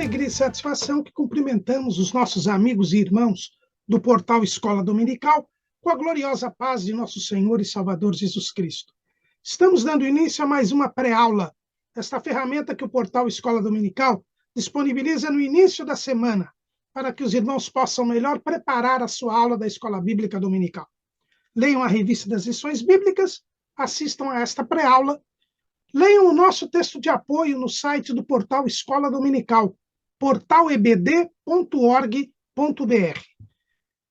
alegria e satisfação que cumprimentamos os nossos amigos e irmãos do portal Escola Dominical com a gloriosa paz de nosso Senhor e Salvador Jesus Cristo. Estamos dando início a mais uma pré-aula, esta ferramenta que o portal Escola Dominical disponibiliza no início da semana, para que os irmãos possam melhor preparar a sua aula da Escola Bíblica Dominical. Leiam a revista das lições bíblicas, assistam a esta pré-aula, leiam o nosso texto de apoio no site do portal Escola Dominical, portalebd.org.br.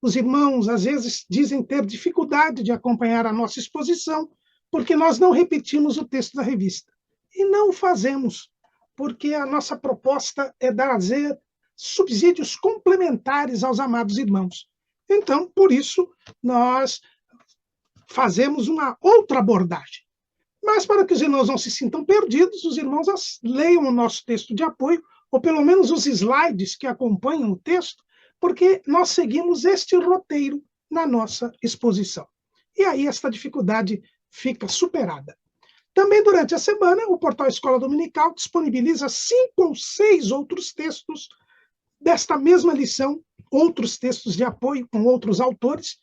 Os irmãos, às vezes, dizem ter dificuldade de acompanhar a nossa exposição, porque nós não repetimos o texto da revista. E não o fazemos, porque a nossa proposta é trazer subsídios complementares aos amados irmãos. Então, por isso, nós fazemos uma outra abordagem. Mas, para que os irmãos não se sintam perdidos, os irmãos leiam o nosso texto de apoio, ou pelo menos os slides que acompanham o texto, porque nós seguimos este roteiro na nossa exposição. E aí esta dificuldade fica superada. Também durante a semana, o portal Escola Dominical disponibiliza 5 ou 6 outros textos desta mesma lição, outros textos de apoio com outros autores,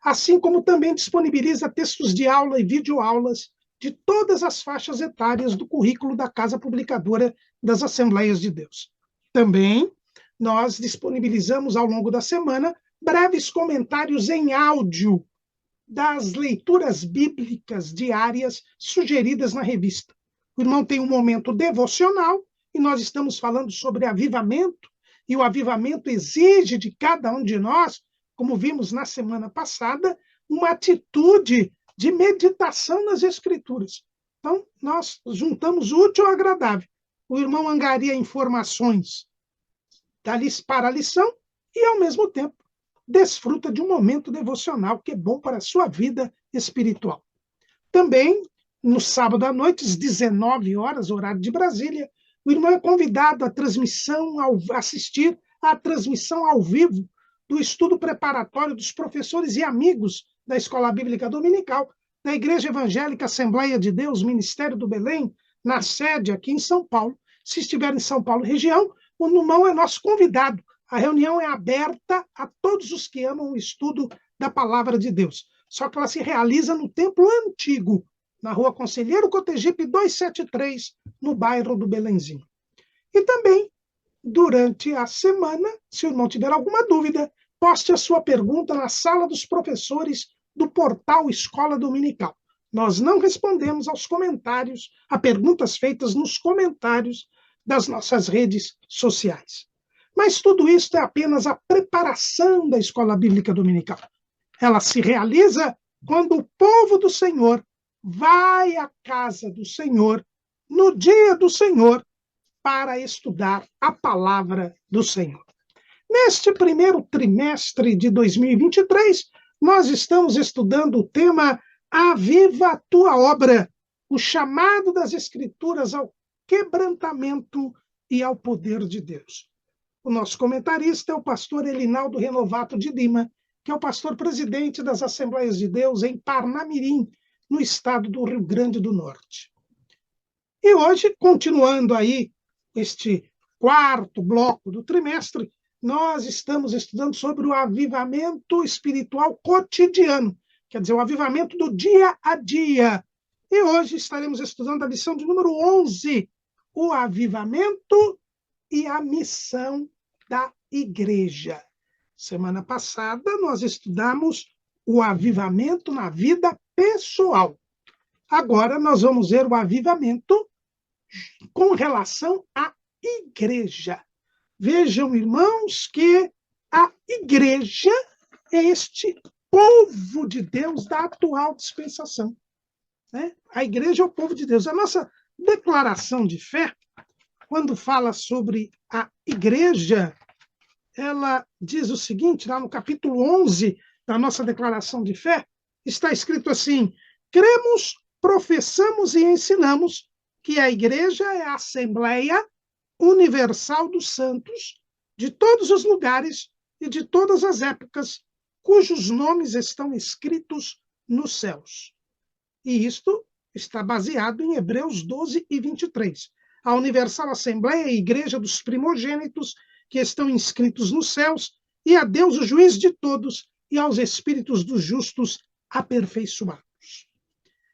assim como também disponibiliza textos de aula e videoaulas de todas as faixas etárias do currículo da Casa Publicadora das Assembleias de Deus. Também nós disponibilizamos ao longo da semana breves comentários em áudio das leituras bíblicas diárias sugeridas na revista. O irmão tem um momento devocional e nós estamos falando sobre avivamento, e o avivamento exige de cada um de nós, como vimos na semana passada, uma atitude de meditação nas Escrituras. Então, nós juntamos o útil ao agradável. O irmão angaria informações para a lição e, ao mesmo tempo, desfruta de um momento devocional que é bom para a sua vida espiritual. Também, no sábado à noite, às 19 horas, horário de Brasília, o irmão é convidado à assistir à transmissão ao vivo do estudo preparatório dos professores e amigos da Escola Bíblica Dominical, da Igreja Evangélica Assembleia de Deus, Ministério do Belém, na sede aqui em São Paulo. Se estiver em São Paulo região, o irmão é nosso convidado. A reunião é aberta a todos os que amam o estudo da Palavra de Deus. Só que ela se realiza no Templo Antigo, na Rua Conselheiro Cotegipe 273, no bairro do Belenzinho. E também, durante a semana, se o irmão tiver alguma dúvida, poste a sua pergunta na sala dos professores do portal Escola Dominical. Nós não respondemos aos comentários, a perguntas feitas nos comentários das nossas redes sociais. Mas tudo isso é apenas a preparação da Escola Bíblica Dominical. Ela se realiza quando o povo do Senhor vai à casa do Senhor, no dia do Senhor, para estudar a palavra do Senhor. Neste primeiro trimestre de 2023, nós estamos estudando o tema Aviva a Tua Obra, o chamado das Escrituras ao quebrantamento e ao poder de Deus. O nosso comentarista é o pastor Elinaldo Renovato de Lima, que é o pastor presidente das Assembleias de Deus em Parnamirim, no estado do Rio Grande do Norte. E hoje, continuando aí este quarto bloco do trimestre, nós estamos estudando sobre o avivamento espiritual cotidiano, quer dizer, o avivamento do dia a dia. E hoje estaremos estudando a lição de número 11, o avivamento e a missão da igreja. Semana passada, nós estudamos o avivamento na vida pessoal. Agora, nós vamos ver o avivamento com relação à igreja. Vejam, irmãos, que a igreja é este povo de Deus da atual dispensação. Né? A igreja é o povo de Deus. A nossa declaração de fé, quando fala sobre a igreja, ela diz o seguinte, lá no capítulo 11 da nossa declaração de fé, está escrito assim: cremos, professamos e ensinamos que a igreja é a Assembleia Universal dos Santos, de todos os lugares e de todas as épocas, cujos nomes estão escritos nos céus. E isto está baseado em Hebreus 12 e 23. à universal Assembleia, a igreja dos primogênitos que estão inscritos nos céus, e a Deus, o juiz de todos, e aos espíritos dos justos aperfeiçoados.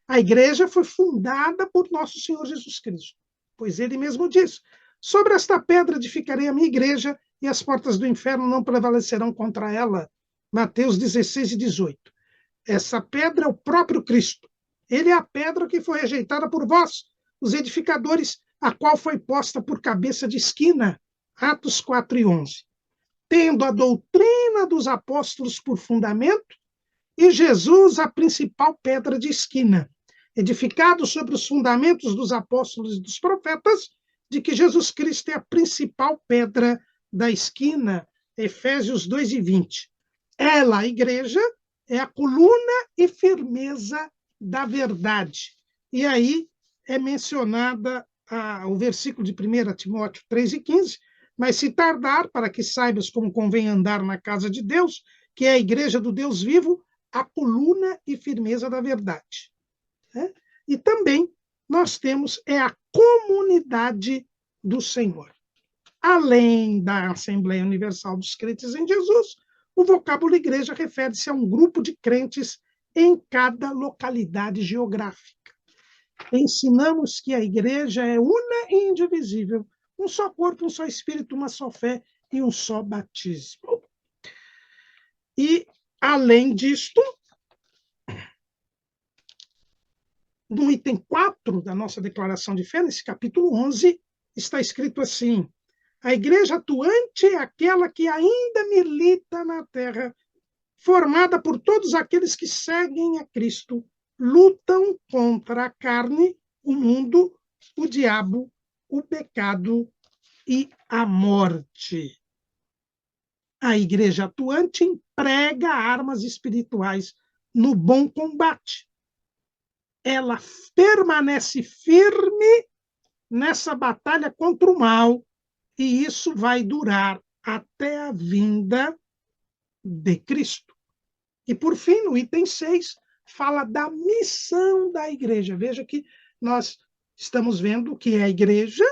A igreja foi fundada por nosso Senhor Jesus Cristo, pois ele mesmo diz: sobre esta pedra edificarei a minha igreja, e as portas do inferno não prevalecerão contra ela. Mateus 16 e 18. Essa pedra é o próprio Cristo. Ele é a pedra que foi rejeitada por vós, os edificadores, a qual foi posta por cabeça de esquina. Atos 4 e 11. Tendo a doutrina dos apóstolos por fundamento, e Jesus a principal pedra de esquina, edificado sobre os fundamentos dos apóstolos e dos profetas, de que Jesus Cristo é a principal pedra da esquina. Efésios 2 e 20. Ela, a igreja, é a coluna e firmeza da verdade. E aí é mencionada o versículo de 1 Timóteo 3 e 15, mas se tardar, para que saibas como convém andar na casa de Deus, que é a igreja do Deus vivo, a coluna e firmeza da verdade. E também nós temos a comunidade do Senhor. Além da Assembleia Universal dos Crentes em Jesus, o vocábulo igreja refere-se a um grupo de crentes em cada localidade geográfica. Ensinamos que a igreja é una e indivisível, um só corpo, um só espírito, uma só fé e um só batismo. E, além disto, no item 4 da nossa declaração de fé, nesse capítulo 11, está escrito assim: a igreja atuante é aquela que ainda milita na terra, formada por todos aqueles que seguem a Cristo, lutam contra a carne, o mundo, o diabo, o pecado e a morte. A igreja atuante emprega armas espirituais no bom combate. Ela permanece firme nessa batalha contra o mal, e isso vai durar até a vinda de Cristo. E, por fim, no item 6, fala da missão da igreja. Veja que nós estamos vendo o que é a igreja,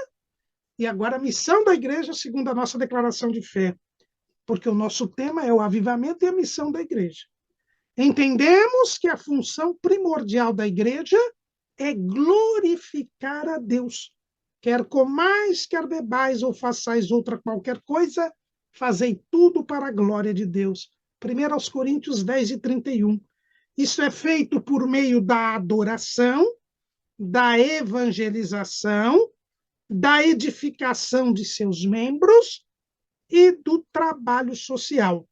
e agora a missão da igreja, segundo a nossa declaração de fé, porque o nosso tema é o avivamento e a missão da igreja. Entendemos que a função primordial da igreja é glorificar a Deus. Quer comais, quer bebais, ou façais outra qualquer coisa, fazei tudo para a glória de Deus. 1 Coríntios 10 e 31. Isso é feito por meio da adoração, da evangelização, da edificação de seus membros e do trabalho social.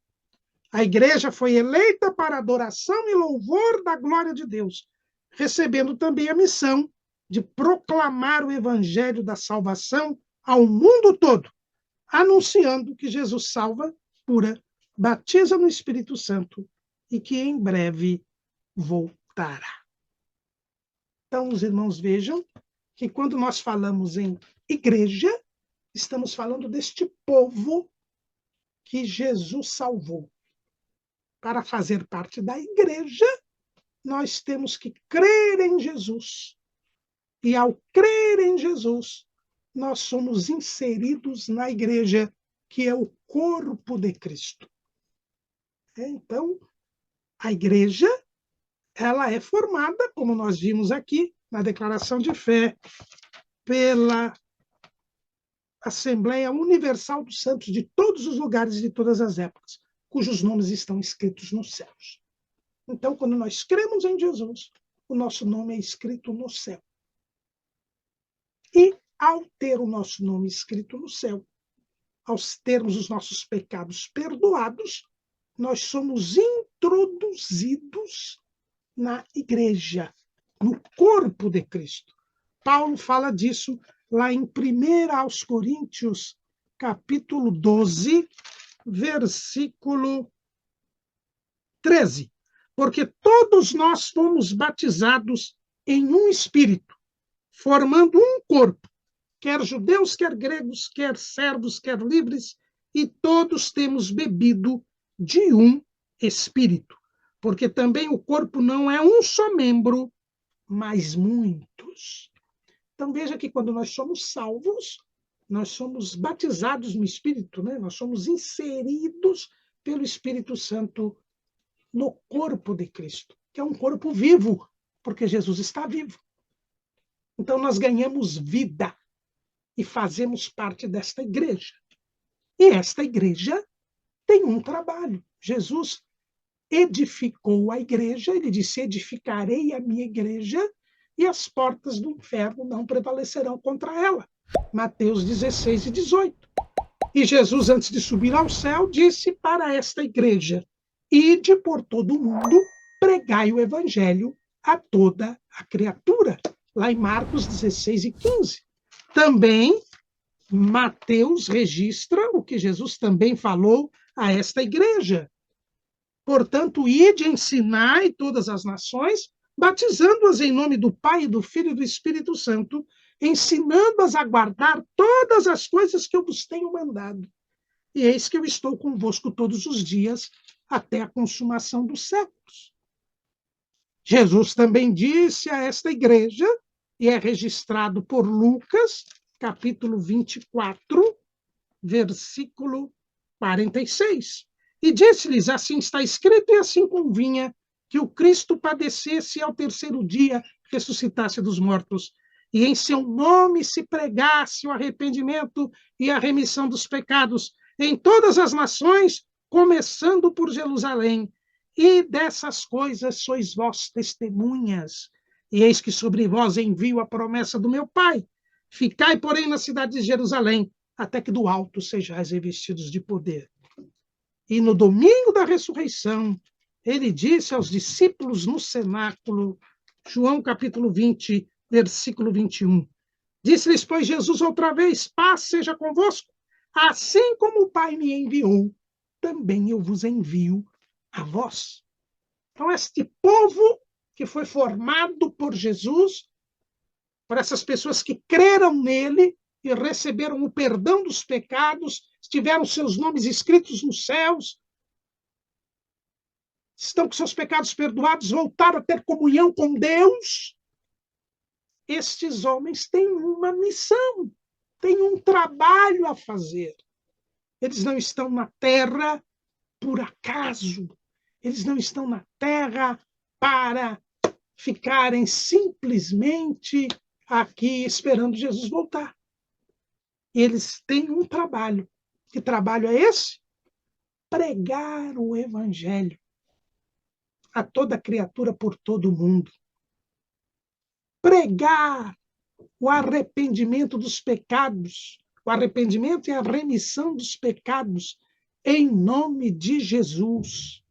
A igreja foi eleita para adoração e louvor da glória de Deus, recebendo também a missão de proclamar o evangelho da salvação ao mundo todo, anunciando que Jesus salva, cura, batiza no Espírito Santo e que em breve voltará. Então, os irmãos vejam que quando nós falamos em igreja, estamos falando deste povo que Jesus salvou. Para fazer parte da igreja, nós temos que crer em Jesus. E ao crer em Jesus, nós somos inseridos na igreja, que é o corpo de Cristo. Então, a igreja, ela é formada, como nós vimos aqui, na declaração de fé, pela Assembleia Universal dos Santos de todos os lugares e de todas as épocas, cujos nomes estão escritos nos céus. Então, quando nós cremos em Jesus, o nosso nome é escrito no céu. E, ao ter o nosso nome escrito no céu, ao termos os nossos pecados perdoados, nós somos introduzidos na igreja, no corpo de Cristo. Paulo fala disso lá em 1 Coríntios, capítulo 12, versículo 13. Porque todos nós fomos batizados em um espírito, formando um corpo, quer judeus, quer gregos, quer servos, quer livres, e todos temos bebido de um espírito. Porque também o corpo não é um só membro, mas muitos. Então veja que quando nós somos salvos, nós somos batizados no Espírito, né? Nós somos inseridos pelo Espírito Santo no corpo de Cristo, que é um corpo vivo, porque Jesus está vivo. Então nós ganhamos vida e fazemos parte desta igreja. E esta igreja tem um trabalho. Jesus edificou a igreja, ele disse: edificarei a minha igreja e as portas do inferno não prevalecerão contra ela. Mateus 16 e 18. E Jesus, antes de subir ao céu, disse para esta igreja: ide por todo o mundo, pregai o evangelho a toda a criatura. Lá em Marcos 16 e 15. Também Mateus registra o que Jesus também falou a esta igreja. Portanto, ide, ensinai todas as nações, batizando-as em nome do Pai, do Filho e do Espírito Santo, ensinando-as a guardar todas as coisas que eu vos tenho mandado. E eis que eu estou convosco todos os dias, até a consumação dos séculos. Jesus também disse a esta igreja, e é registrado por Lucas, capítulo 24, versículo 46. E disse-lhes: assim está escrito e assim convinha que o Cristo padecesse e ao terceiro dia ressuscitasse dos mortos, e em seu nome se pregasse o arrependimento e a remissão dos pecados em todas as nações, começando por Jerusalém. E dessas coisas sois vós testemunhas. E eis que sobre vós envio a promessa do meu Pai. Ficai, porém, na cidade de Jerusalém, até que do alto sejais revestidos de poder. E no domingo da ressurreição, ele disse aos discípulos no cenáculo, João capítulo 20, versículo 21. Disse-lhes, pois, Jesus outra vez: paz seja convosco. Assim como o Pai me enviou, também eu vos envio a vós. Então, este povo que foi formado por Jesus, por essas pessoas que creram nele e receberam o perdão dos pecados, tiveram seus nomes escritos nos céus, estão com seus pecados perdoados, voltaram a ter comunhão com Deus. Estes homens têm uma missão, têm um trabalho a fazer. Eles não estão na terra por acaso. Eles não estão na terra para ficarem simplesmente aqui esperando Jesus voltar. Eles têm um trabalho. Que trabalho é esse? Pregar o evangelho a toda criatura por todo o mundo. Pregar o arrependimento dos pecados, o arrependimento e a remissão dos pecados em nome de Jesus,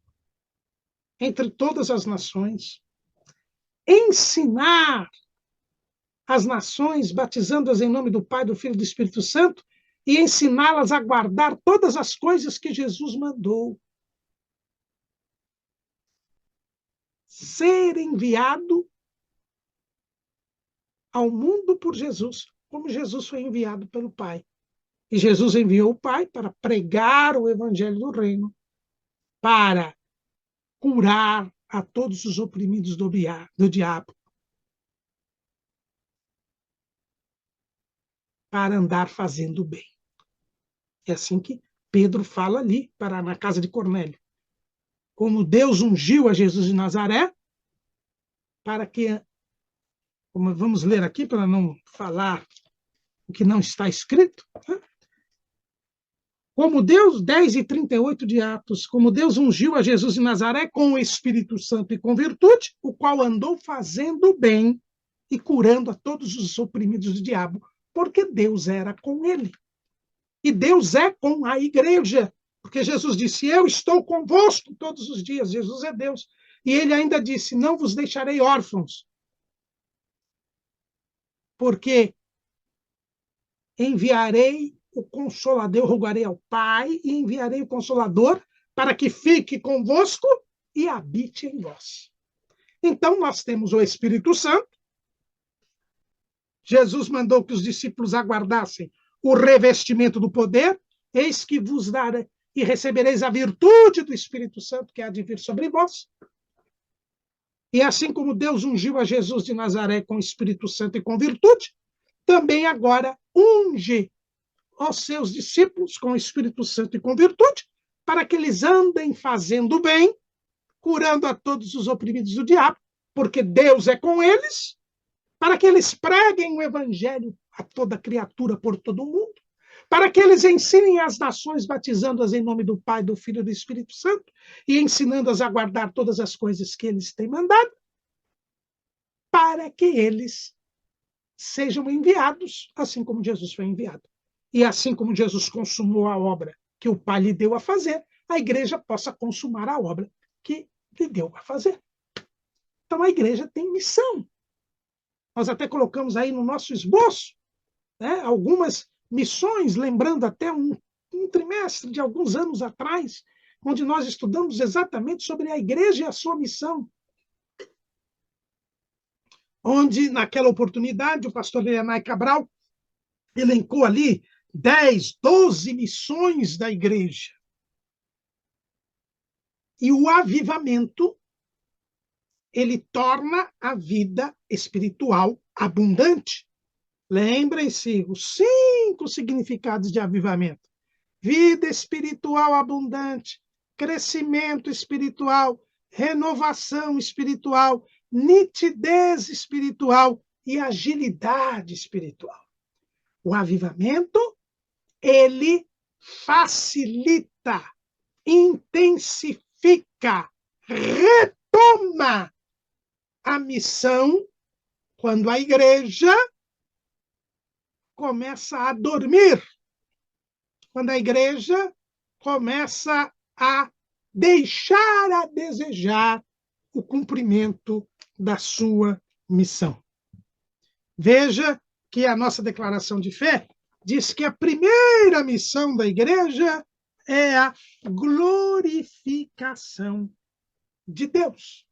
entre todas as nações. Ensinar as nações, batizando-as em nome do Pai, do Filho e do Espírito Santo, e ensiná-las a guardar todas as coisas que Jesus mandou. Ser enviado ao mundo por Jesus, como Jesus foi enviado pelo Pai. E Jesus enviou o Pai para pregar o evangelho do reino, para curar a todos os oprimidos do diabo, para andar fazendo o bem. É assim que Pedro fala ali, na casa de Cornélio. Como Deus ungiu a Jesus de Nazaré, para que, como vamos ler aqui, para não falar o que não está escrito, né? Como Deus, 10 e 38 de Atos, como Deus ungiu a Jesus de Nazaré com o Espírito Santo e com virtude, o qual andou fazendo bem e curando a todos os oprimidos do diabo, porque Deus era com ele. E Deus é com a igreja, porque Jesus disse: eu estou convosco todos os dias. Jesus é Deus. E ele ainda disse: não vos deixarei órfãos, porque enviarei o Consolador, eu rogarei ao Pai e enviarei o Consolador para que fique convosco e habite em vós. Então, nós temos o Espírito Santo. Jesus mandou que os discípulos aguardassem o revestimento do poder. Eis que vos darei e recebereis a virtude do Espírito Santo que há de vir sobre vós. E assim como Deus ungiu a Jesus de Nazaré com o Espírito Santo e com virtude, também agora unge os seus discípulos com o Espírito Santo e com virtude, para que eles andem fazendo o bem, curando a todos os oprimidos do diabo, porque Deus é com eles, para que eles preguem o evangelho a toda criatura por todo o mundo, para que eles ensinem as nações, batizando-as em nome do Pai, do Filho e do Espírito Santo, e ensinando-as a guardar todas as coisas que eles têm mandado, para que eles sejam enviados, assim como Jesus foi enviado. E assim como Jesus consumou a obra que o Pai lhe deu a fazer, a igreja possa consumar a obra que lhe deu a fazer. Então a igreja tem missão. Nós até colocamos aí no nosso esboço, né, algumas missões, lembrando até um trimestre de alguns anos atrás, onde nós estudamos exatamente sobre a igreja e a sua missão. Onde, naquela oportunidade, o pastor Leonai Cabral elencou ali 10, 12 missões da igreja. E o avivamento, ele torna a vida espiritual abundante. Lembrem-se os 5 significados de avivamento: vida espiritual abundante, crescimento espiritual, renovação espiritual, nitidez espiritual e agilidade espiritual. O avivamento, ele facilita, intensifica, retoma a missão quando a igreja começa a dormir, quando a igreja começa a deixar a desejar o cumprimento da sua missão. Veja que a nossa declaração de fé diz que a primeira missão da igreja é a glorificação de Deus.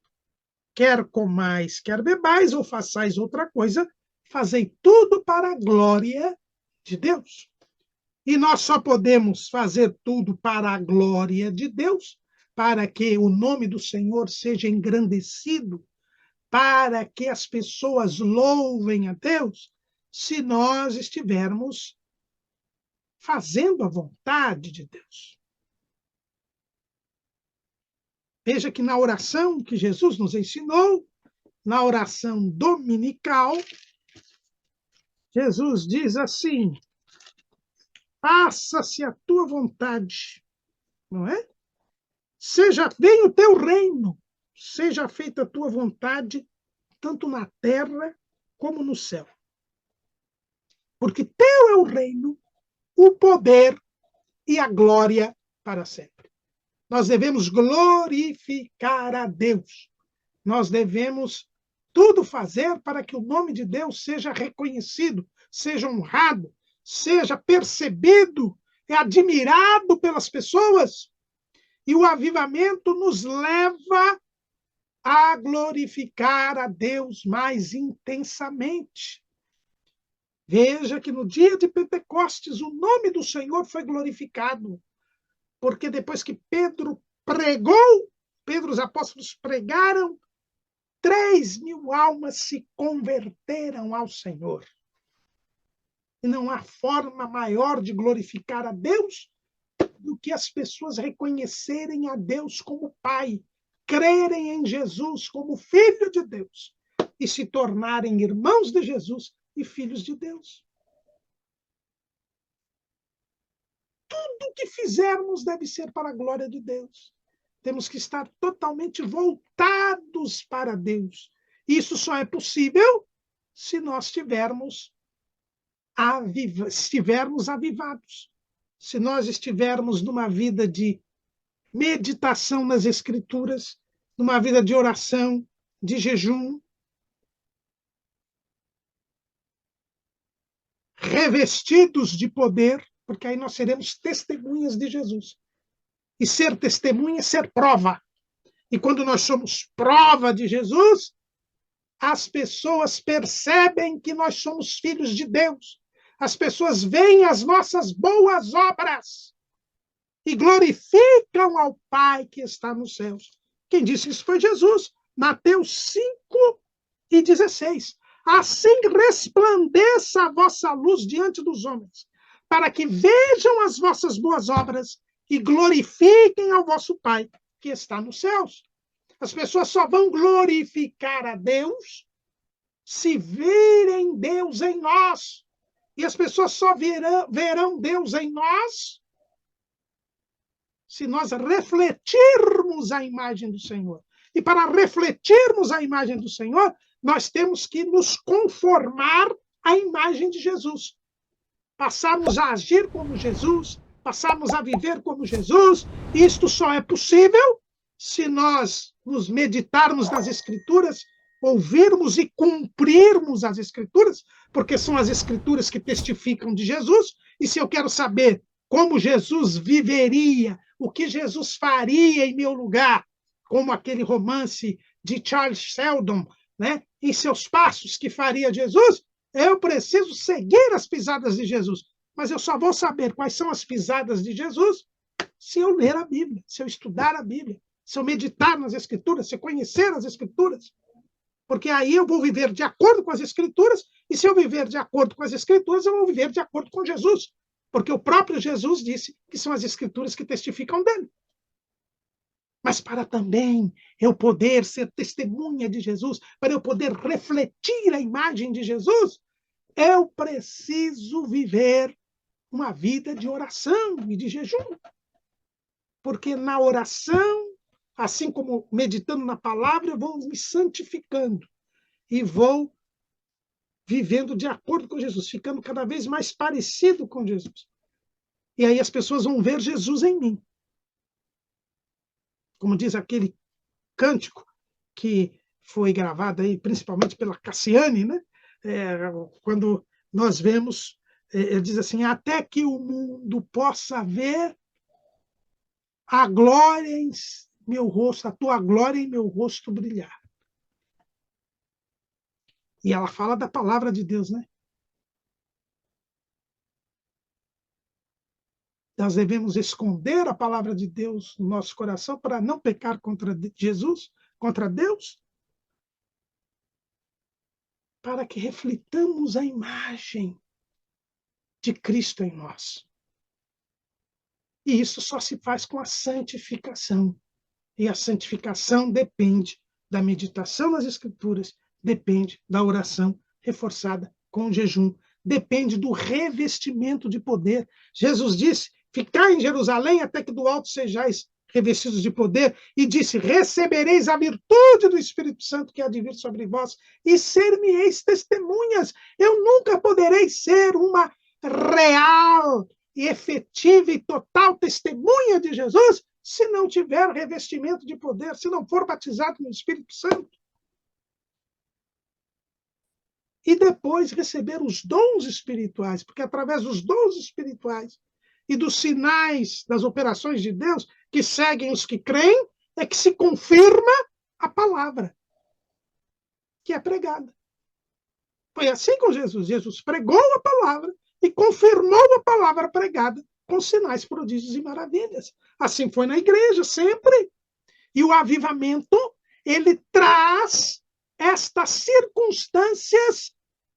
Quer comais, quer bebais, ou façais outra coisa, fazei tudo para a glória de Deus. E nós só podemos fazer tudo para a glória de Deus, para que o nome do Senhor seja engrandecido, para que as pessoas louvem a Deus, se nós estivermos fazendo a vontade de Deus. Veja que na oração que Jesus nos ensinou, na oração dominical, Jesus diz assim: faça-se a tua vontade, não é? Venha o teu reino, seja feita a tua vontade, tanto na terra como no céu. Porque teu é o reino, o poder e a glória para sempre. Nós devemos glorificar a Deus. Nós devemos tudo fazer para que o nome de Deus seja reconhecido, seja honrado, seja percebido e admirado pelas pessoas. E o avivamento nos leva a glorificar a Deus mais intensamente. Veja que no dia de Pentecostes o nome do Senhor foi glorificado, porque depois que Pedro pregou, os apóstolos pregaram, 3.000 almas se converteram ao Senhor. E não há forma maior de glorificar a Deus do que as pessoas reconhecerem a Deus como Pai, crerem em Jesus como Filho de Deus e se tornarem irmãos de Jesus e filhos de Deus. Tudo que fizermos deve ser para a glória de Deus. Temos que estar totalmente voltados para Deus. Isso só é possível se nós estivermos avivados. Se nós estivermos numa vida de meditação nas Escrituras, numa vida de oração, de jejum, revestidos de poder, porque aí nós seremos testemunhas de Jesus. E ser testemunha é ser prova. E quando nós somos prova de Jesus, as pessoas percebem que nós somos filhos de Deus. As pessoas veem as nossas boas obras e glorificam ao Pai que está nos céus. Quem disse isso foi Jesus. Mateus 5:16. assim resplandeça a vossa luz diante dos homens, para que vejam as vossas boas obras e glorifiquem ao vosso Pai que está nos céus. As pessoas só vão glorificar a Deus se virem Deus em nós. E as pessoas só verão Deus em nós se nós refletirmos a imagem do Senhor. E para refletirmos a imagem do Senhor, nós temos que nos conformar à imagem de Jesus. Passarmos a agir como Jesus, passarmos a viver como Jesus. Isto só é possível se nós nos meditarmos nas Escrituras, ouvirmos e cumprirmos as Escrituras, porque são as Escrituras que testificam de Jesus. E se eu quero saber como Jesus viveria, o que Jesus faria em meu lugar, como aquele romance de Charles Sheldon, né? Em seus passos que faria Jesus, eu preciso seguir as pisadas de Jesus. Mas eu só vou saber quais são as pisadas de Jesus se eu ler a Bíblia, se eu estudar a Bíblia, se eu meditar nas Escrituras, se eu conhecer as Escrituras. Porque aí eu vou viver de acordo com as Escrituras, e se eu viver de acordo com as Escrituras, eu vou viver de acordo com Jesus. Porque o próprio Jesus disse que são as Escrituras que testificam dele. Mas para também eu poder ser testemunha de Jesus, para eu poder refletir a imagem de Jesus, eu preciso viver uma vida de oração e de jejum. Porque na oração, assim como meditando na palavra, eu vou me santificando e vou vivendo de acordo com Jesus, ficando cada vez mais parecido com Jesus. E aí as pessoas vão ver Jesus em mim. Como diz aquele cântico que foi gravado aí, principalmente pela Cassiane, né? Quando nós vemos, ele diz assim, até que o mundo possa ver a glória em meu rosto, a tua glória em meu rosto brilhar. E ela fala da palavra de Deus, né? Nós devemos esconder a palavra de Deus no nosso coração para não pecar contra Jesus, contra Deus, para que reflitamos a imagem de Cristo em nós. E isso só se faz com a santificação. E a santificação depende da meditação nas Escrituras, depende da oração reforçada com o jejum, depende do revestimento de poder. Jesus disse, ficai em Jerusalém até que do alto sejais revestidos de poder, e disse, recebereis a virtude do Espírito Santo que há de vir sobre vós, e ser-me-eis testemunhas. Eu nunca poderei ser uma real e efetiva e total testemunha de Jesus se não tiver revestimento de poder, se não for batizado no Espírito Santo. E depois receber os dons espirituais, porque através dos dons espirituais e dos sinais das operações de Deus que seguem os que creem, é que se confirma a palavra que é pregada. Foi assim com Jesus. Jesus pregou a palavra e confirmou a palavra pregada com sinais, prodígios e maravilhas. Assim foi na igreja, sempre. E o avivamento, ele traz estas circunstâncias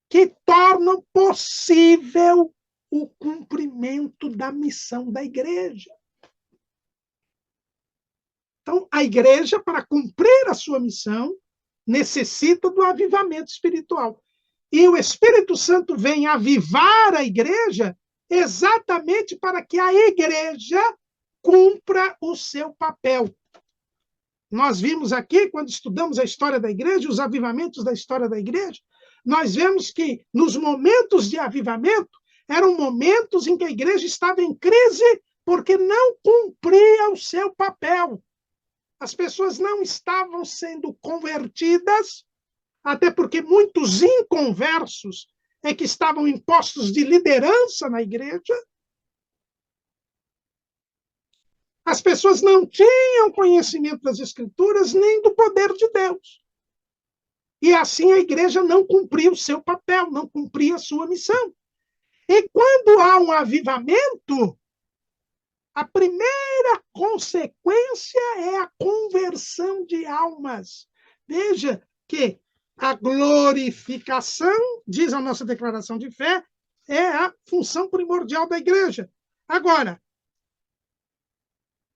que tornam possível o cumprimento da missão da igreja. Então, a igreja, para cumprir a sua missão, necessita do avivamento espiritual. E o Espírito Santo vem avivar a igreja exatamente para que a igreja cumpra o seu papel. Nós vimos aqui, quando estudamos a história da igreja, os avivamentos da história da igreja, nós vemos que nos momentos de avivamento, eram momentos em que a igreja estava em crise porque não cumpria o seu papel. As pessoas não estavam sendo convertidas, até porque muitos inconversos é que estavam em postos de liderança na igreja. As pessoas não tinham conhecimento das Escrituras nem do poder de Deus. E assim a igreja não cumpria o seu papel, não cumpria a sua missão. E quando há um avivamento, a primeira consequência é a conversão de almas. Veja que A glorificação, diz a nossa declaração de fé, é a função primordial da igreja. Agora,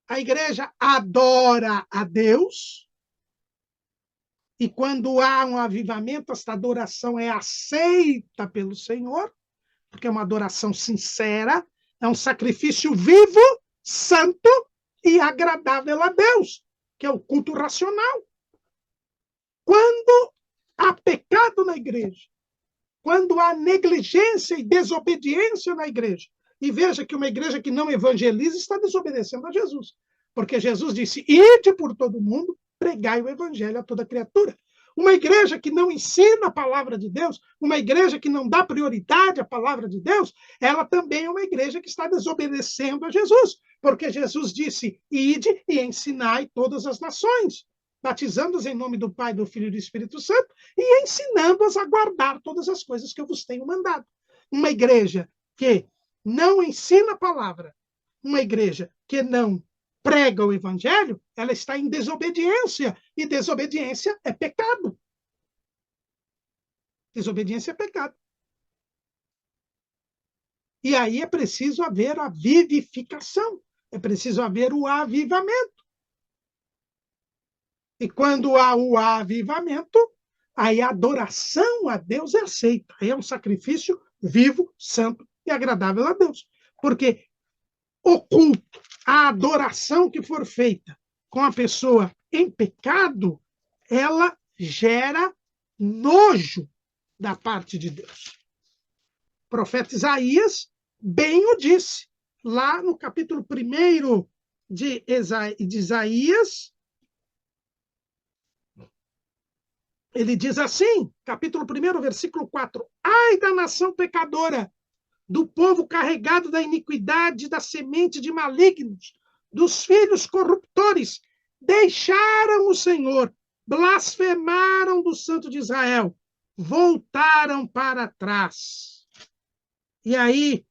a igreja adora a Deus, e quando há um avivamento, esta adoração é aceita pelo Senhor, porque é uma adoração sincera, é um sacrifício vivo, santo e agradável a Deus, que é o culto racional. Quando há pecado na igreja, quando há negligência e desobediência na igreja, e veja que uma igreja que não evangeliza está desobedecendo a Jesus, porque Jesus disse, ide por todo mundo, pregai o evangelho a toda criatura. Uma igreja que não ensina a palavra de Deus, uma igreja que não dá prioridade à palavra de Deus, ela também é uma igreja que está desobedecendo a Jesus, porque Jesus disse, ide e ensinai todas as nações, batizando-os em nome do Pai, do Filho e do Espírito Santo, e ensinando-as a guardar todas as coisas que eu vos tenho mandado. Uma igreja que não ensina a palavra, uma igreja que não prega o evangelho, ela está em desobediência, e desobediência é pecado. Desobediência é pecado. E aí é preciso haver a vivificação, é preciso haver o avivamento. E quando há o avivamento, aí a adoração a Deus é aceita. Aí é um sacrifício vivo, santo e agradável a Deus. Porque o culto, a adoração que for feita com a pessoa em pecado, ela gera nojo da parte de Deus. O profeta Isaías bem o disse, lá no capítulo 1 de Isaías, ele diz assim, capítulo 1, versículo 4, ai da nação pecadora, do povo carregado da iniquidade, da semente de malignos, dos filhos corruptores, deixaram o Senhor, blasfemaram do Santo de Israel, voltaram para trás. E aí,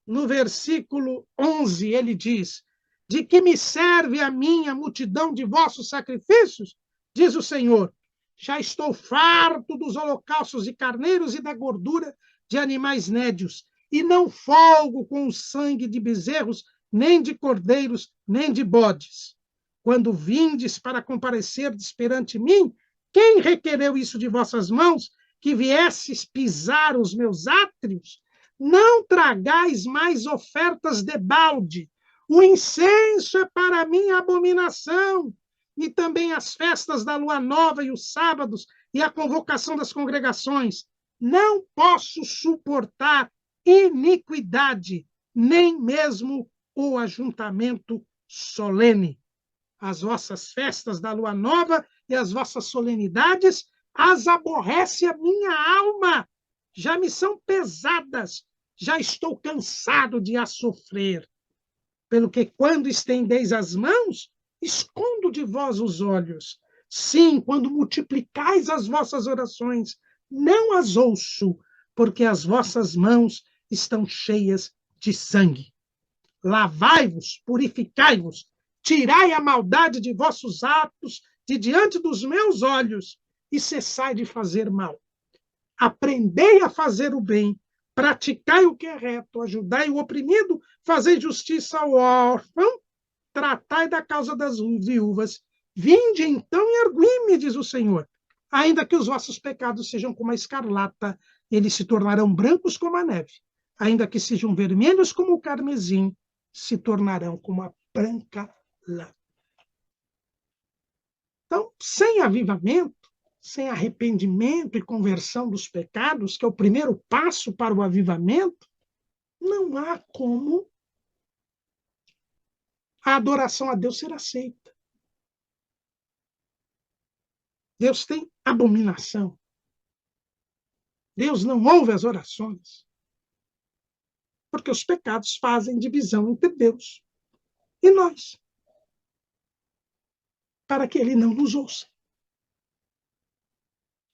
no versículo 11, ele diz, de que me serve a minha multidão de vossos sacrifícios? Diz o Senhor, já estou farto dos holocaustos de carneiros e da gordura de animais nédios, e não folgo com o sangue de bezerros, nem de cordeiros, nem de bodes. Quando vindes para comparecerdes perante mim, quem requereu isso de vossas mãos, que viesses pisar os meus átrios? Não tragais mais ofertas de balde. O incenso é para mim abominação, e também as festas da lua nova e os sábados e a convocação das congregações. Não posso suportar iniquidade, nem mesmo o ajuntamento solene. As vossas festas da lua nova e as vossas solenidades as aborrece a minha alma, já me são pesadas, já estou cansado de as sofrer. Pelo que, quando estendeis as mãos, escondo de vós os olhos. Sim, quando multiplicais as vossas orações, não as ouço, porque as vossas mãos estão cheias de sangue. Lavai-vos, purificai-vos, tirai a maldade de vossos atos de diante dos meus olhos e cessai de fazer mal. Aprendei a fazer o bem, praticai o que é reto, ajudai o oprimido, fazei justiça ao órfão, tratai da causa das viúvas. Vinde então e argui-me, diz o Senhor. Ainda que os vossos pecados sejam como a escarlata, eles se tornarão brancos como a neve. Ainda que sejam vermelhos como o carmesim, se tornarão como a branca lã. Então, sem avivamento, sem arrependimento e conversão dos pecados, que é o primeiro passo para o avivamento, não há como a adoração a Deus ser aceita. Deus tem abominação. Deus não ouve as orações. Porque os pecados fazem divisão entre Deus e nós. Para que ele não nos ouça.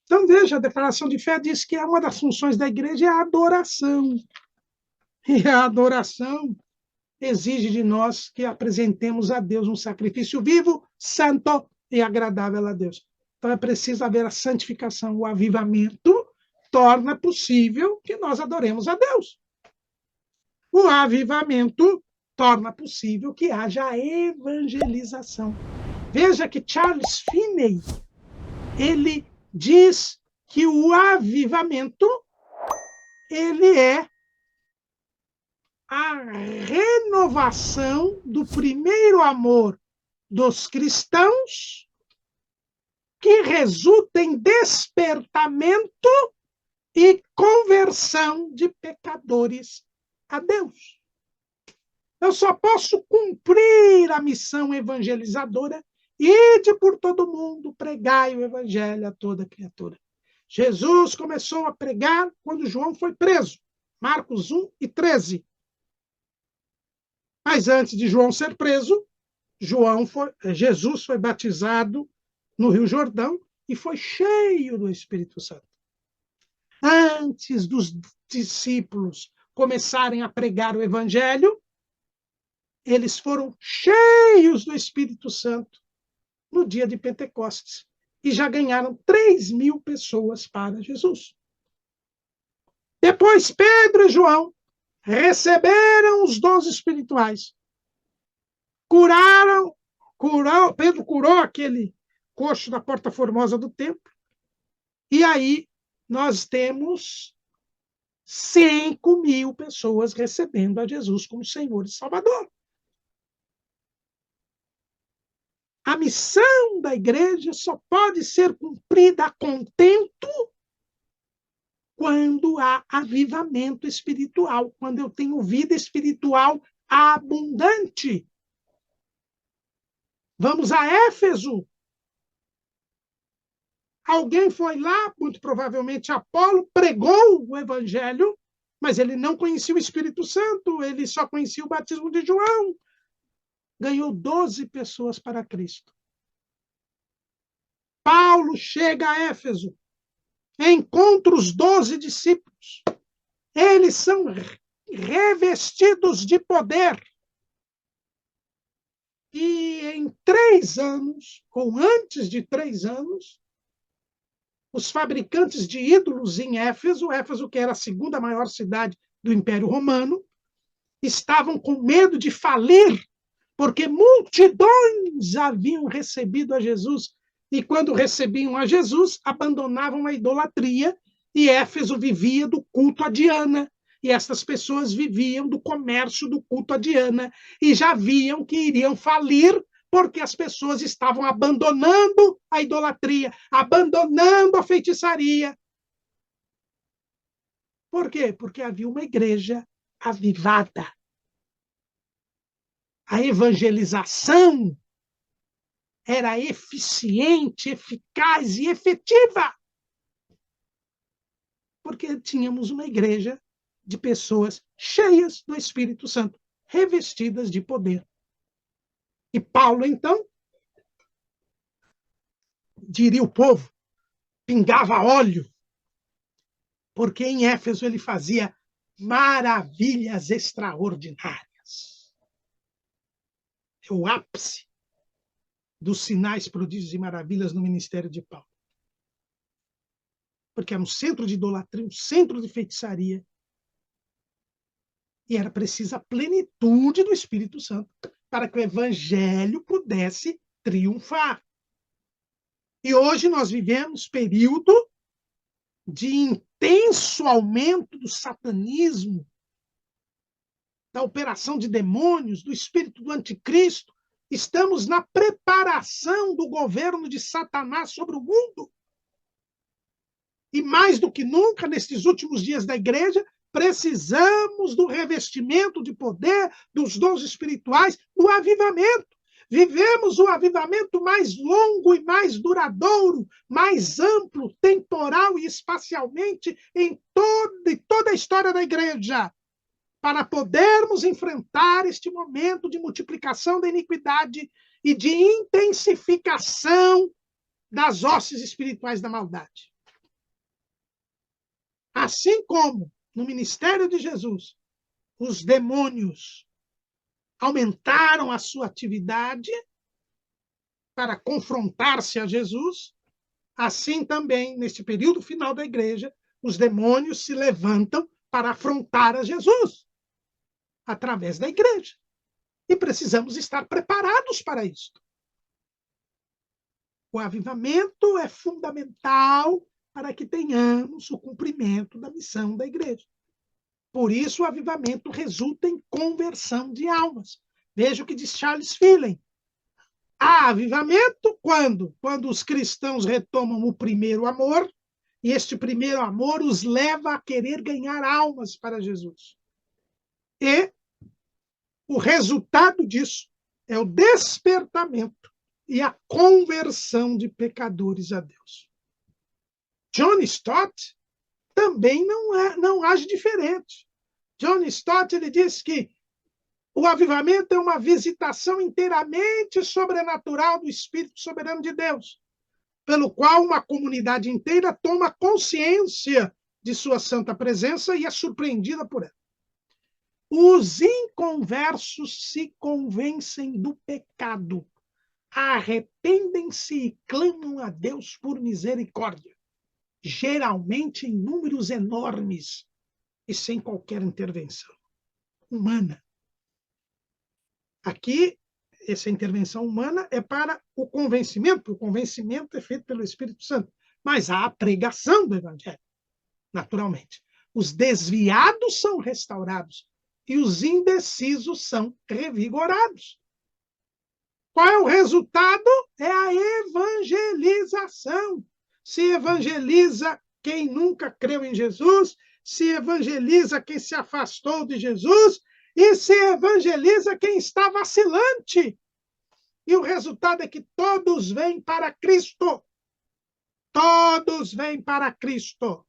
Então, veja, a declaração de fé diz que uma das funções da igreja é a adoração. E a adoração exige de nós que apresentemos a Deus um sacrifício vivo, santo e agradável a Deus. Então, Então é preciso haver a santificação. O avivamento torna possível que nós adoremos a Deus. O avivamento torna possível que haja evangelização. Veja que Charles Finney, ele diz que o avivamento ele é a renovação do primeiro amor dos cristãos que resulta em despertamento e conversão de pecadores a Deus. Eu só posso cumprir a missão evangelizadora, ide por todo mundo, pregai o evangelho a toda criatura. Jesus começou a pregar quando João foi preso, Marcos 1:13. Mas antes de João ser preso, Jesus foi batizado no Rio Jordão e foi cheio do Espírito Santo. Antes dos discípulos começarem a pregar o evangelho, eles foram cheios do Espírito Santo no dia de Pentecostes e já ganharam 3.000 pessoas para Jesus. Depois, Pedro e João receberam os dons espirituais. Pedro curou aquele coxo da Porta Formosa do templo. E aí nós temos 5.000 pessoas recebendo a Jesus como Senhor e Salvador. A missão da igreja só pode ser cumprida a contento quando há avivamento espiritual, quando eu tenho vida espiritual abundante. Vamos a Éfeso. Alguém foi lá, muito provavelmente Apolo, pregou o evangelho, mas ele não conhecia o Espírito Santo, ele só conhecia o batismo de João. Ganhou 12 pessoas para Cristo. Paulo chega a Éfeso, encontra os 12 discípulos. Eles são revestidos de poder. E em 3 anos, ou antes de 3 anos, os fabricantes de ídolos em Éfeso, que era a segunda maior cidade do Império Romano, estavam com medo de falir, porque multidões haviam recebido a Jesus. E quando recebiam a Jesus, abandonavam a idolatria, e Éfeso vivia do culto a Diana. E essas pessoas viviam do comércio do culto a Diana, e já viam que iriam falir, porque as pessoas estavam abandonando a idolatria, abandonando a feitiçaria. Por quê? Porque havia uma igreja avivada. A evangelização era eficiente, eficaz e efetiva. Porque tínhamos uma igreja de pessoas cheias do Espírito Santo, revestidas de poder. E Paulo, então, diria o povo, pingava óleo, porque em Éfeso ele fazia maravilhas extraordinárias. É o ápice dos sinais, prodígios e maravilhas no ministério de Paulo. Porque era um centro de idolatria, um centro de feitiçaria. E era precisa a plenitude do Espírito Santo para que o evangelho pudesse triunfar. E hoje nós vivemos período de intenso aumento do satanismo, da operação de demônios, do espírito do anticristo. Estamos na preparação do governo de Satanás sobre o mundo. E mais do que nunca, nesses últimos dias da igreja, precisamos do revestimento de poder, dos dons espirituais, do avivamento. Vivemos o avivamento mais longo e mais duradouro, mais amplo, temporal e espacialmente em toda a história da igreja, para podermos enfrentar este momento de multiplicação da iniquidade e de intensificação das hostes espirituais da maldade. Assim como no ministério de Jesus, os demônios aumentaram a sua atividade para confrontar-se a Jesus, Assim também, neste período final da igreja, os demônios se levantam para afrontar a Jesus através da igreja. E precisamos estar preparados para isso. O avivamento é fundamental para que tenhamos o cumprimento da missão da igreja. Por isso, o avivamento resulta em conversão de almas. Veja o que diz Charles Finney. Há avivamento quando? Quando os cristãos retomam o primeiro amor, e este primeiro amor os leva a querer ganhar almas para Jesus. E o resultado disso é o despertamento e a conversão de pecadores a Deus. John Stott também não age diferente. John Stott ele diz que o avivamento é uma visitação inteiramente sobrenatural do Espírito soberano de Deus, pelo qual uma comunidade inteira toma consciência de sua santa presença e é surpreendida por ela. Os inconversos se convencem do pecado, arrependem-se e clamam a Deus por misericórdia, geralmente em números enormes e sem qualquer intervenção humana. Aqui, essa intervenção humana é para o convencimento é feito pelo Espírito Santo, mas há a pregação do Evangelho, naturalmente. Os desviados são restaurados e os indecisos são revigorados. Qual é o resultado? É a evangelização. Se evangeliza quem nunca creu em Jesus, se evangeliza quem se afastou de Jesus, e se evangeliza quem está vacilante. E o resultado é que todos vêm para Cristo. Todos vêm para Cristo.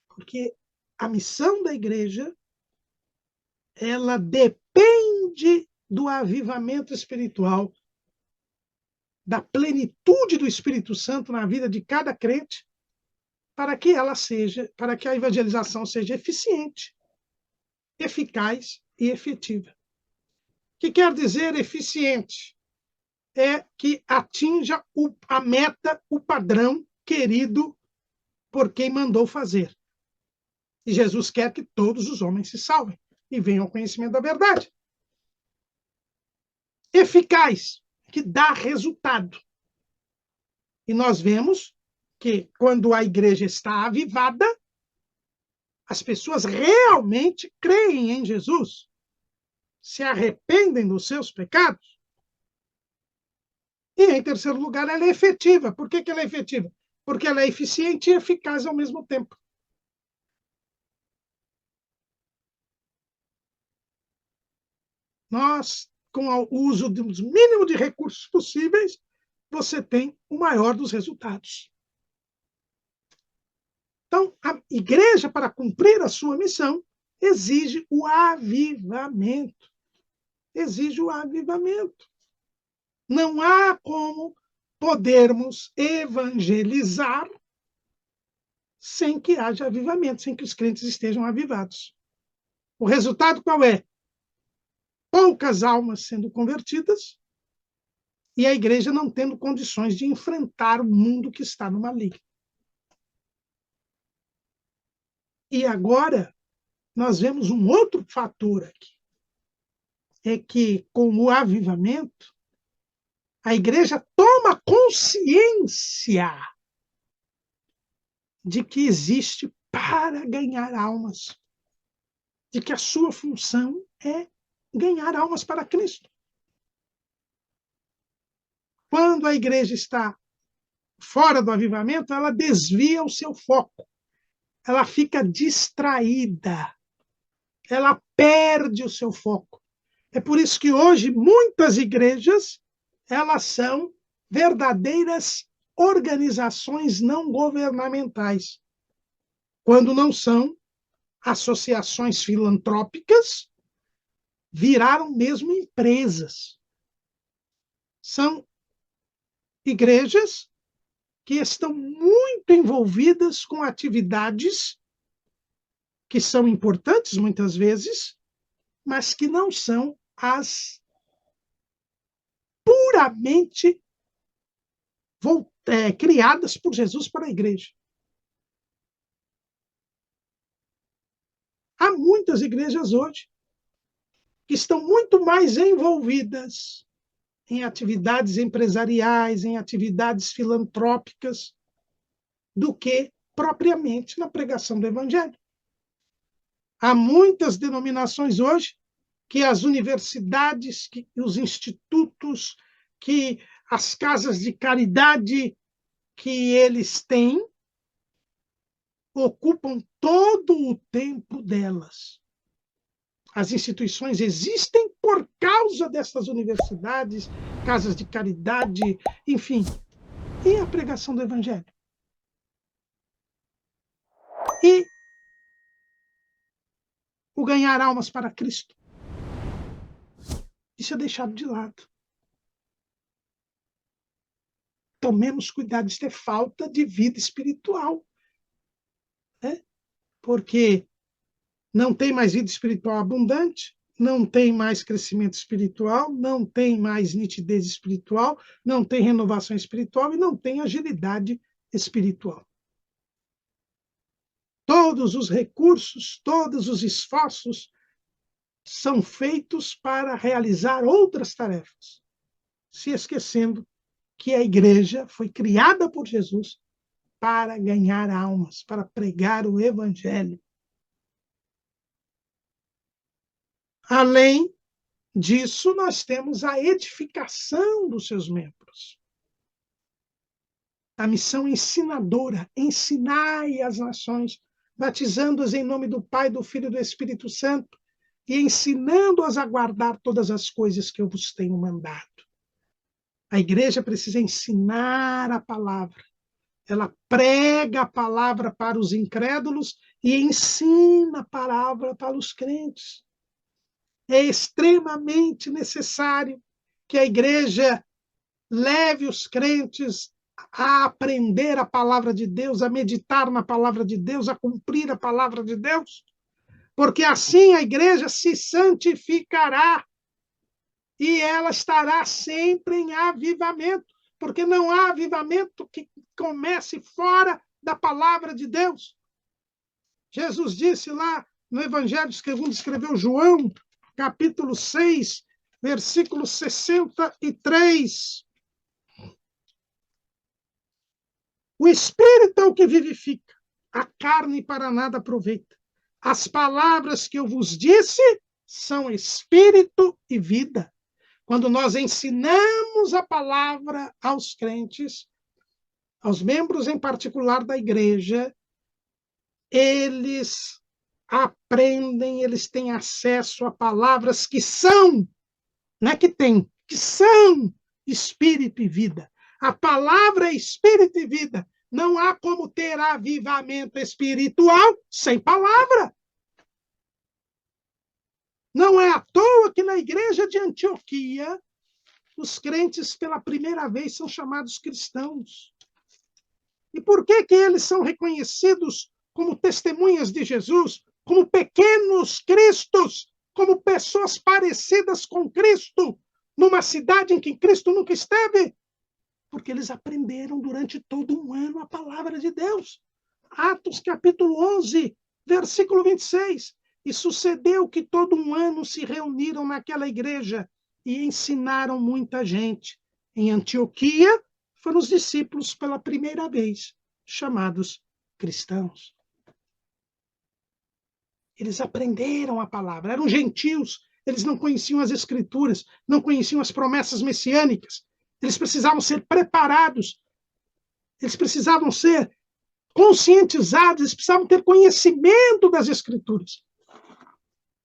Porque a missão da igreja, ela depende do avivamento espiritual, da plenitude do Espírito Santo na vida de cada crente, para que a evangelização seja eficiente, eficaz e efetiva. O que quer dizer eficiente? É que atinja a meta, o padrão querido por quem mandou fazer. E Jesus quer que todos os homens se salvem e venham ao conhecimento da verdade. Eficaz, que dá resultado. E nós vemos que quando a igreja está avivada, as pessoas realmente creem em Jesus, se arrependem dos seus pecados. E, em terceiro lugar, ela é efetiva. Por que ela é efetiva? Porque ela é eficiente e eficaz ao mesmo tempo. Nós, com o uso dos mínimos de recursos possíveis, você tem o maior dos resultados. Então, a igreja, para cumprir a sua missão, exige o avivamento. Exige o avivamento. Não há como podermos evangelizar sem que haja avivamento, sem que os crentes estejam avivados. O resultado qual é? Poucas almas sendo convertidas e a igreja não tendo condições de enfrentar o mundo que está no maligno. E agora, nós vemos um outro fator aqui. É que, com o avivamento, a igreja toma consciência de que existe para ganhar almas, de que a sua função é ganhar almas para Cristo. Quando a igreja está fora do avivamento, ela desvia o seu foco, ela fica distraída, ela perde o seu foco. É por isso que hoje muitas igrejas, elas são verdadeiras organizações não governamentais, quando não são associações filantrópicas, viraram mesmo empresas. São igrejas que estão muito envolvidas com atividades que são importantes muitas vezes, mas que não são as puramente criadas por Jesus para a igreja. Há muitas igrejas hoje que estão muito mais envolvidas em atividades empresariais, em atividades filantrópicas, do que propriamente na pregação do Evangelho. Há muitas denominações hoje que as universidades, que os institutos, que as casas de caridade que eles têm ocupam todo o tempo delas. As instituições existem por causa dessas universidades, casas de caridade, enfim. E a pregação do Evangelho? E o ganhar almas para Cristo? Isso é deixado de lado. Tomemos cuidado, isso é falta de vida espiritual. Né? Porque não tem mais vida espiritual abundante, não tem mais crescimento espiritual, não tem mais nitidez espiritual, não tem renovação espiritual e não tem agilidade espiritual. Todos os recursos, todos os esforços são feitos para realizar outras tarefas, se esquecendo que a igreja foi criada por Jesus para ganhar almas, para pregar o Evangelho. Além disso, nós temos a edificação dos seus membros. A missão ensinadora, ensinai as nações, batizando-as em nome do Pai, do Filho e do Espírito Santo, e ensinando-as a guardar todas as coisas que eu vos tenho mandado. A igreja precisa ensinar a palavra. Ela prega a palavra para os incrédulos e ensina a palavra para os crentes. É extremamente necessário que a igreja leve os crentes a aprender a palavra de Deus, a meditar na palavra de Deus, a cumprir a palavra de Deus, porque assim a igreja se santificará e ela estará sempre em avivamento, porque não há avivamento que comece fora da palavra de Deus. Jesus disse lá no Evangelho, segundo escreveu João, capítulo 6, versículo 63. O Espírito é o que vivifica, a carne para nada aproveita. As palavras que eu vos disse são espírito e vida. Quando nós ensinamos a palavra aos crentes, aos membros em particular da igreja, eles aprendem, eles têm acesso a palavras que são, não é que tem, que são espírito e vida. A palavra é espírito e vida. Não há como ter avivamento espiritual sem palavra. Não é à toa que na igreja de Antioquia, os crentes pela primeira vez são chamados cristãos. E por que eles são reconhecidos como testemunhas de Jesus, como pequenos cristos, como pessoas parecidas com Cristo, numa cidade em que Cristo nunca esteve? Porque eles aprenderam durante todo um ano a palavra de Deus. Atos capítulo 11, versículo 26. E sucedeu que todo um ano se reuniram naquela igreja e ensinaram muita gente. Em Antioquia, foram os discípulos pela primeira vez chamados cristãos. Eles aprenderam a palavra, eram gentios, eles não conheciam as escrituras, não conheciam as promessas messiânicas. Eles precisavam ser preparados, eles precisavam ser conscientizados, eles precisavam ter conhecimento das escrituras,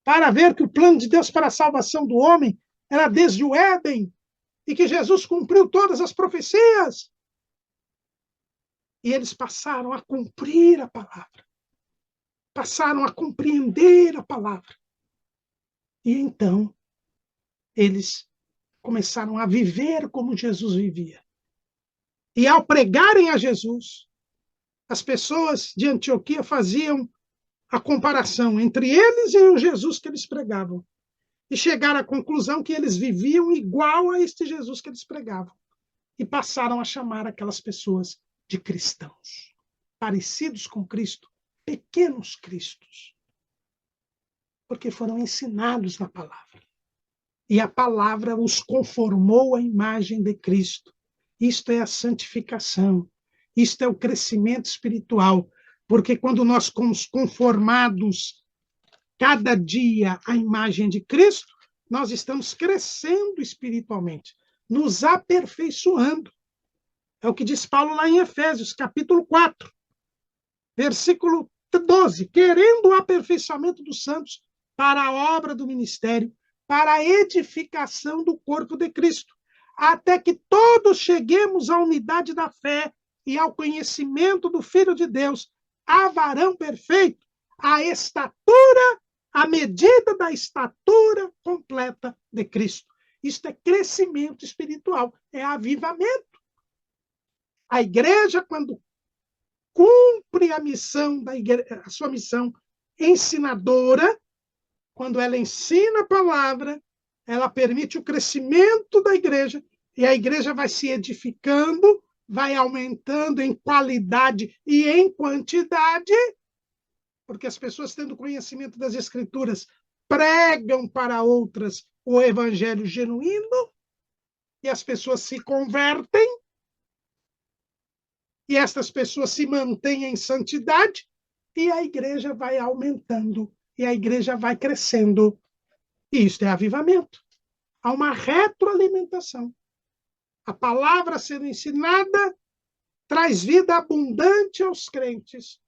para ver que o plano de Deus para a salvação do homem era desde o Éden, e que Jesus cumpriu todas as profecias. E eles passaram a cumprir a palavra, passaram a compreender a palavra. E então, eles começaram a viver como Jesus vivia. E ao pregarem a Jesus, as pessoas de Antioquia faziam a comparação entre eles e o Jesus que eles pregavam. e chegaram à conclusão que eles viviam igual a este Jesus que eles pregavam. E passaram a chamar aquelas pessoas de cristãos, parecidos com Cristo, pequenos cristos, porque foram ensinados na palavra. E a palavra os conformou à imagem de Cristo. Isto é a santificação, isto é o crescimento espiritual, porque quando nós somos conformados cada dia à imagem de Cristo, nós estamos crescendo espiritualmente, nos aperfeiçoando. É o que diz Paulo lá em Efésios, capítulo 4, versículo 12, querendo o aperfeiçoamento dos santos para a obra do ministério, para a edificação do corpo de Cristo, até que todos cheguemos à unidade da fé e ao conhecimento do Filho de Deus, a varão perfeito, a estatura, a medida da estatura completa de Cristo. Isto é crescimento espiritual, é avivamento. A igreja, quando cumpre a missão da igreja, a sua missão ensinadora, quando ela ensina a palavra, ela permite o crescimento da igreja, e a igreja vai se edificando, vai aumentando em qualidade e em quantidade, porque as pessoas, tendo conhecimento das Escrituras, pregam para outras o evangelho genuíno, e as pessoas se convertem, e estas pessoas se mantêm em santidade, e a igreja vai aumentando, e a igreja vai crescendo. E isso é avivamento. Há uma retroalimentação. A palavra sendo ensinada traz vida abundante aos crentes.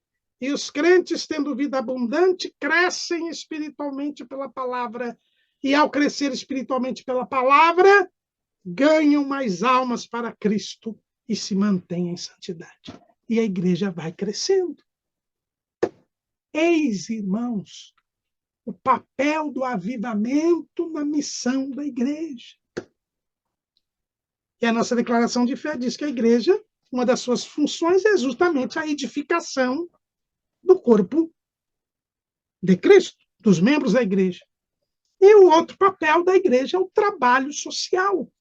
E os crentes, tendo vida abundante, crescem espiritualmente pela palavra. E ao crescer espiritualmente pela palavra, ganham mais almas para Cristo e se mantêm em santidade. E a igreja vai crescendo. Eis, irmãos, o papel do avivamento na missão da igreja. E a nossa declaração de fé diz que a igreja, uma das suas funções é justamente a edificação do corpo de Cristo, dos membros da igreja. E o outro papel da igreja é o trabalho social.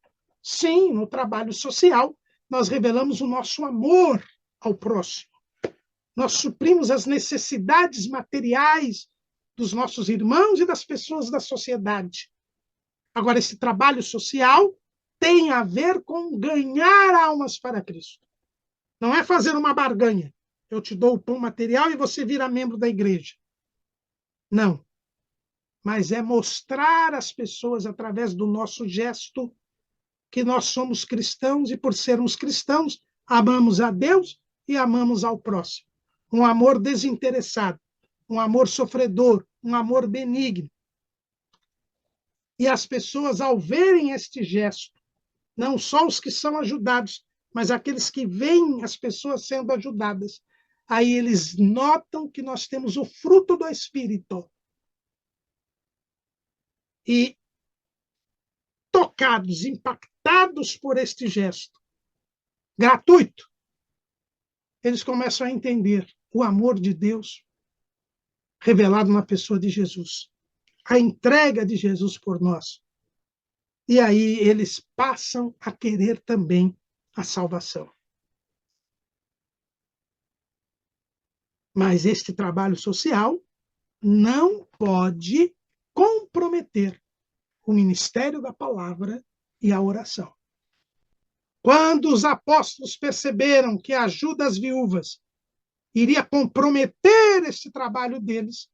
Sim, no trabalho social, nós revelamos o nosso amor ao próximo. Nós suprimos as necessidades materiais dos nossos irmãos e das pessoas da sociedade. Agora, esse trabalho social tem a ver com ganhar almas para Cristo. Não é fazer uma barganha. Eu te dou o pão material e você vira membro da igreja. Não. Mas é mostrar às pessoas, através do nosso gesto, que nós somos cristãos e, por sermos cristãos, amamos a Deus e amamos ao próximo. Um amor desinteressado, um amor sofredor, um amor benigno. E as pessoas, ao verem este gesto, não só os que são ajudados, mas aqueles que veem as pessoas sendo ajudadas, aí eles notam que nós temos o fruto do Espírito. E tocados, impactados por este gesto gratuito, eles começam a entender o amor de Deus revelado na pessoa de Jesus, a entrega de Jesus por nós. E aí eles passam a querer também a salvação. Mas este trabalho social não pode comprometer o ministério da palavra e a oração. Quando os apóstolos perceberam que a ajuda às viúvas iria comprometer esse trabalho deles,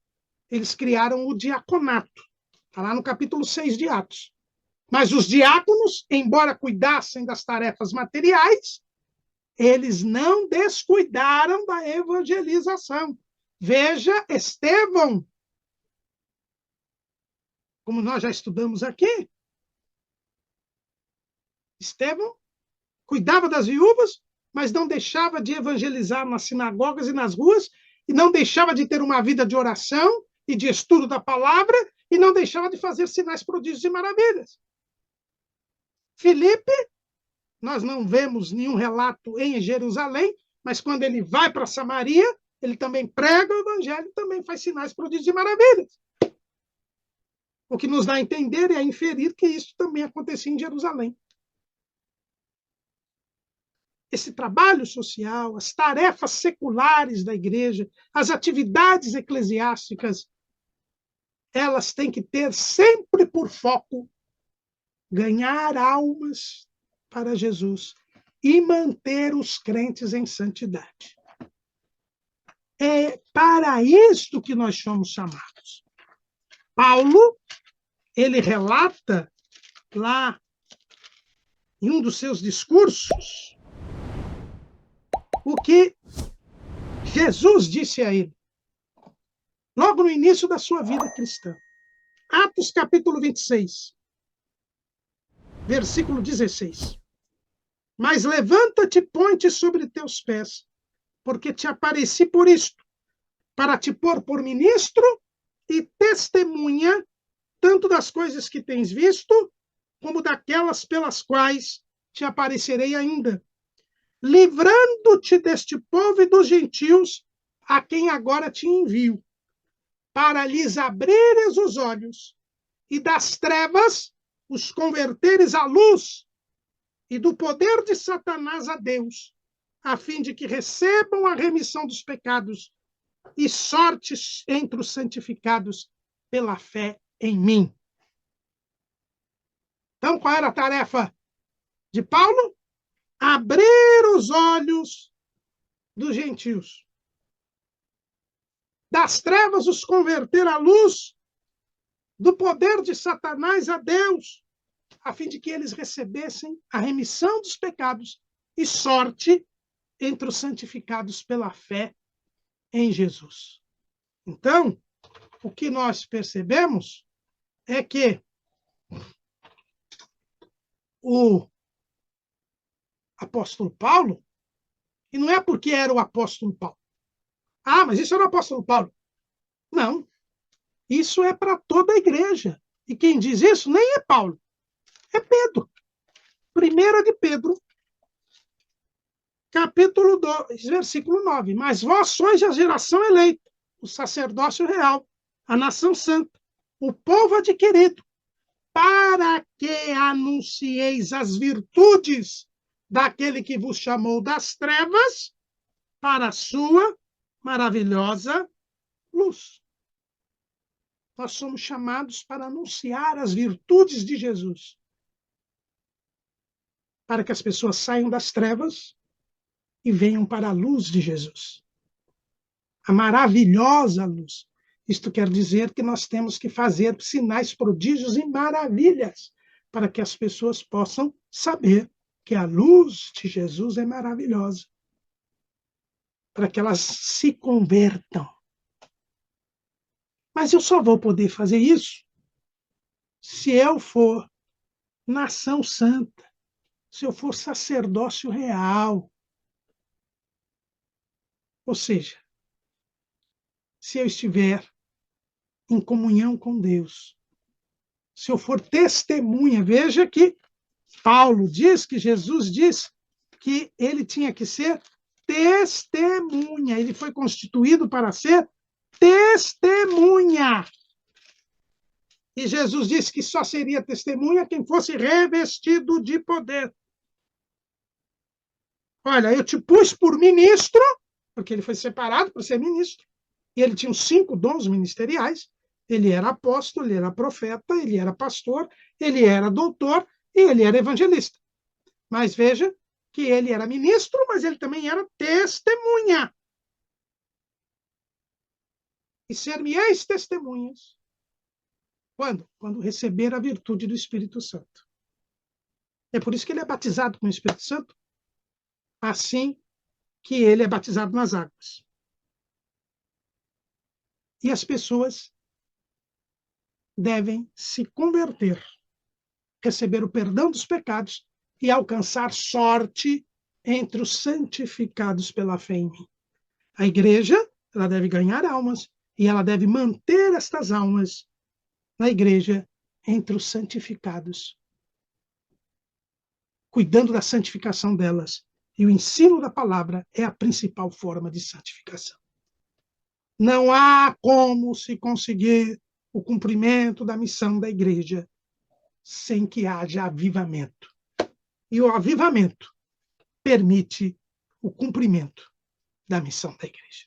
eles criaram o diaconato. Está lá no capítulo 6 de Atos. Mas os diáconos, embora cuidassem das tarefas materiais, eles não descuidaram da evangelização. Veja Estevão, como nós já estudamos aqui. Estevão cuidava das viúvas, mas não deixava de evangelizar nas sinagogas e nas ruas, e não deixava de ter uma vida de oração e de estudo da palavra, e não deixava de fazer sinais, prodígios e maravilhas. Filipe, nós não vemos nenhum relato em Jerusalém, mas quando ele vai para Samaria, ele também prega o evangelho, também faz sinais, prodígios e maravilhas. O que nos dá a entender e a inferir que isso também acontecia em Jerusalém. Esse trabalho social, as tarefas seculares da igreja, as atividades eclesiásticas, elas têm que ter sempre por foco ganhar almas para Jesus e manter os crentes em santidade. É para isto que nós somos chamados. Paulo, ele relata lá em um dos seus discursos o que Jesus disse a ele, logo no início da sua vida cristã. Atos capítulo 26, versículo 16. Mas levanta-te, põe-te sobre teus pés, porque te apareci por isto, para te pôr por ministro e testemunha, tanto das coisas que tens visto, como daquelas pelas quais te aparecerei ainda, livrando-te deste povo e dos gentios, a quem agora te envio, para lhes abrires os olhos, e das trevas os converteres à luz, e do poder de Satanás a Deus, a fim de que recebam a remissão dos pecados e sorte entre os santificados pela fé em mim. Então, qual era a tarefa de Paulo? Abrir os olhos dos gentios. Das trevas os converter à luz, do poder de Satanás a Deus, a fim de que eles recebessem a remissão dos pecados e sorte entre os santificados pela fé em Jesus. Então, o que nós percebemos é que o apóstolo Paulo, e não é porque era o apóstolo Paulo. Ah, mas isso era o apóstolo Paulo. Não. Isso é para toda a igreja. E quem diz isso nem é Paulo, é Pedro. 1 de Pedro, capítulo 2, versículo 9. Mas vós sois a geração eleita, o sacerdócio real, a nação santa, o povo adquirido, para que anuncieis as virtudes daquele que vos chamou das trevas para a sua maravilhosa luz. Nós somos chamados para anunciar as virtudes de Jesus, para que as pessoas saiam das trevas e venham para a luz de Jesus. A maravilhosa luz. Isto quer dizer que nós temos que fazer sinais, prodígios e maravilhas para que as pessoas possam saber que a luz de Jesus é maravilhosa, para que elas se convertam. Mas eu só vou poder fazer isso se eu for nação santa, se eu for sacerdócio real. Ou seja, se eu estiver em comunhão com Deus, se eu for testemunha. Veja que Paulo diz, que Jesus diz que ele tinha que ser testemunha. Ele foi constituído para ser testemunha. E Jesus disse que só seria testemunha quem fosse revestido de poder. Olha, eu te pus por ministro, porque ele foi separado para ser ministro, e ele tinha os 5 dons ministeriais. Ele era apóstolo, ele era profeta, ele era pastor, ele era doutor e ele era evangelista. Mas veja que ele era ministro, mas ele também era testemunha. E ser-me-eis testemunhas. Quando? Quando receber a virtude do Espírito Santo. É por isso que ele é batizado com o Espírito Santo, assim que ele é batizado nas águas. E as pessoas devem se converter, receber o perdão dos pecados e alcançar sorte entre os santificados pela fé em mim. A igreja, ela deve ganhar almas e ela deve manter estas almas na igreja entre os santificados, cuidando da santificação delas. E o ensino da palavra é a principal forma de santificação. Não há como se conseguir o cumprimento da missão da igreja sem que haja avivamento. E o avivamento permite o cumprimento da missão da igreja.